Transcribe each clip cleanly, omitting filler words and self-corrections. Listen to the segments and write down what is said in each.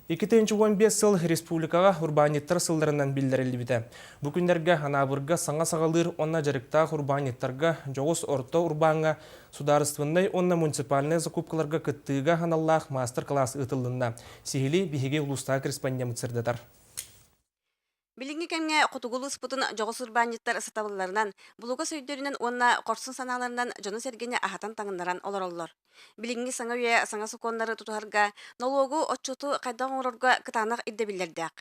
2015 сыл республикаға урбаанньыттар сылларынан биллэриллибитэ. Бу күннэргэ Анаабырга саҥа саҕалыыр уонна дьарыктаах урбаанньыттарга дьоҕус орто урбааҥҥа судаарыстыбаннай уонна муниципальнай закупкаларга кыттыыга аналлаах маастар-кылаас ыытылынна. Сихили биһиги улустаа корреспондент сырдатар. Билинги кемге кутугулу спутун дьоҕус урбаанньыттар сатабылларынан, булуга сөйдөрүнөн уонна корсун санааларынан жону сергене ахатан таңыннаран олороллор. Билинги саҥа үе саҥа суконнары тутуһарга, налогу отчуту кайдаҕын урорга кытаанах ирдебиллэрдээх.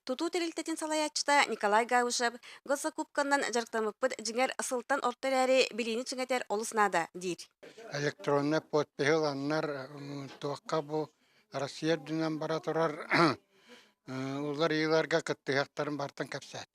Тутуу терилтетин салаячта Николай Гаушев госзакупканнан жарыктамыппыт жиңер асылтан орторяри билини чиңетер олуснада диир. Электронный подписыланнар туакка бу Россия дүнен бара турар улар ыйларга кыттыактарын бартан капсат.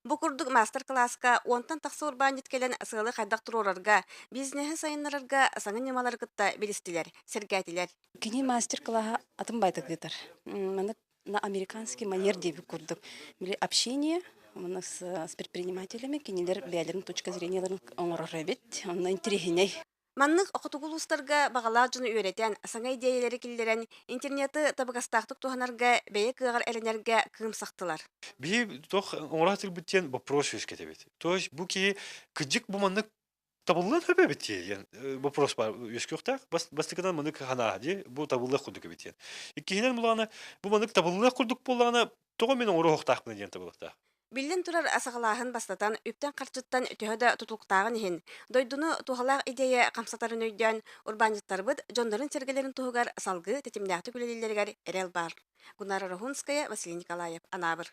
Бу курдук маастар-кылааска уонтан тахсы урбаанньыт келен сыалы хайдак турурарга, бизнеси сайыннарарга саҥа немалар кытта билистилер, сергәтилер. Кини мастер-класса атын байтыгдытар. Маны на американский манер деби курдук. Били общение с предпринимателями, кинилер бәлерин точка зренияларын оңорорабит, онна интерегиней. Маннык окутугулустарга багалаа жуну үйрәтен, саҥа идеялары киллерен интернеты табыгастаактык туханарга бәйе кыгар эленерге кыымсактылар. Би тох оңратыл биттен вопрос өскетебет. То есть бу ки кыжык бу маннык табыллан хөбөбит дигән вопрос бар өскөктәк. Бастыкдан маннык хана ди, бу табыллы курдук биттен. Иккинен буланы бу маннык табыллы курдук булганы тога менен орохтак менен табылыкта. Биллен турар асагалаахын бастатан үптен карчыттан төһөдө тутулуктаагын иһин. Дойдуну тухалаах идея камсатарын өйдөн урбаанньыттарбыт жондорун сергелерин туһугар салгы тетимнäхти күлелилергер эрел бар. Гуннара Рахунская, Василий Николаев, Анаабыр.